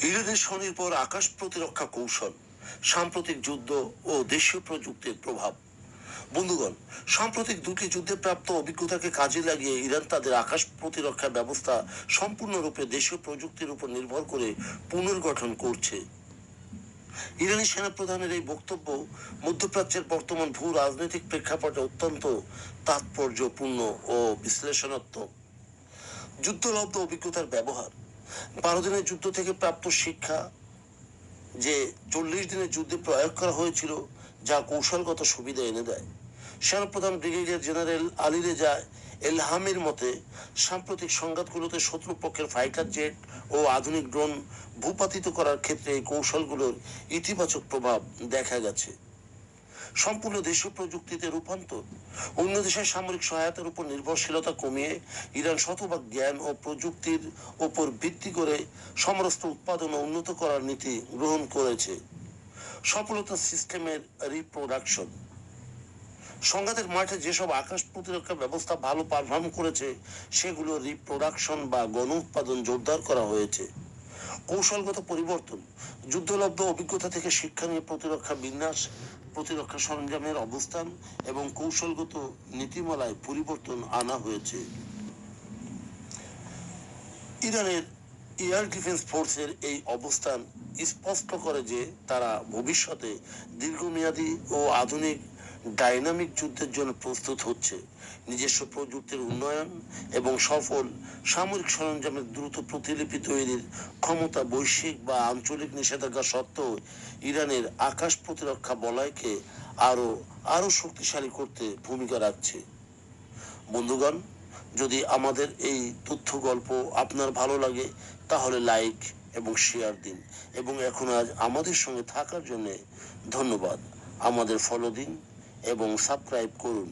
ইরানের স্বনির্ভর আকাশ প্রতিরক্ষা কৌশল, সাম্প্রতিক যুদ্ধ ও দেশীয় প্রযুক্তির প্রভাব। বন্ধুগণ, সাম্প্রতিক দুটি যুদ্ধে প্রাপ্ত অভিজ্ঞতাকে কাজে লাগিয়ে ইরান তাদের আকাশ প্রতিরক্ষা ব্যবস্থা সম্পূর্ণরূপে দেশীয় প্রযুক্তির উপর নির্ভর করে পুনর্গঠন করছে। ইরানি সেনাপ্রধানের এই বক্তব্য মধ্যপ্রাচ্যের বর্তমান ভূ রাজনৈতিক প্রেক্ষাপটে অত্যন্ত তাৎপর্যপূর্ণ ও বিশ্লেষণাত্মক। যুদ্ধলব্ধ অভিজ্ঞতার ব্যবহার। 12 দিনের যুদ্ধ থেকে প্রাপ্ত শিক্ষা যে 40 দিনের যুদ্ধে প্রয়োগ করা হয়েছিল, যা কৌশলগত সুবিধা এনে দেয়। সেনাপ্রধান ব্রিগেডিয়ার জেনারেল আলী রেজা এলহামের মতে, সাম্প্রতিক সংঘাতগুলোতে শত্রুপক্ষের ফাইটার জেট ও আধুনিক ড্রোন ভূপাতিত করার ক্ষেত্রে এই কৌশলগুলোর ইতিবাচক প্রভাব দেখা গেছে। সম্পূর্ণ দেশীয় প্রযুক্তিতে রূপান্তর। অন্য দেশের সামরিক সহায়তার উপর নির্ভরশীলতা কমিয়ে ইরান শতভাগ জ্ঞান ও প্রযুক্তির উপর ভিত্তি করে সমরাস্ত্র উৎপাদন ও উন্নত করার নীতি গ্রহণ করেছে। সফলতা সিস্টেমের রিপ্রোডাকশন। সংঘাতের মাঠে যেসব আকাশ প্রতিরক্ষা ব্যবস্থা ভালো পারফর্ম করেছে, সেগুলো রিপ্রোডাকশন বা গণ উৎপাদন জোরদার করা হয়েছে। কৌশলগত পরিবর্তন। যুদ্ধলব্ধ অভিজ্ঞতা থেকে শিক্ষা নিয়ে প্রতিরক্ষা বিন্যাস, প্রতিরক্ষা সরঞ্জামের অবস্থান এবং কৌশলগত নীতিমালায় পরিবর্তন আনা হয়েছে। ইরানের এয়ার ডিফেন্স ফোর্সের এই অবস্থান স্পষ্ট করে যে তারা ভবিষ্যতে দীর্ঘমেয়াদী ও আধুনিক ডাইনামিক যুদ্ধের জন্য প্রস্তুত হচ্ছে। নিজস্ব প্রযুক্তির উন্নয়ন এবং সফল সামরিক সরঞ্জামের দ্রুত প্রতিলিপি তৈরির ক্ষমতা বৈশ্বিক বা আঞ্চলিক নিষেধাজ্ঞা সত্ত্বেও ইরানের আকাশ প্রতিরক্ষা বলয়কে আরো শক্তিশালী করতে ভূমিকা রাখছে। বন্ধুগণ, যদি আমাদের এই তথ্য গল্প আপনার ভালো লাগে, তাহলে লাইক এবং শেয়ার দিন, এবং এখন আজ আমাদের সঙ্গে থাকার জন্য ধন্যবাদ। আমাদের ফলো দিন এবং সাবস্ক্রাইব করুন।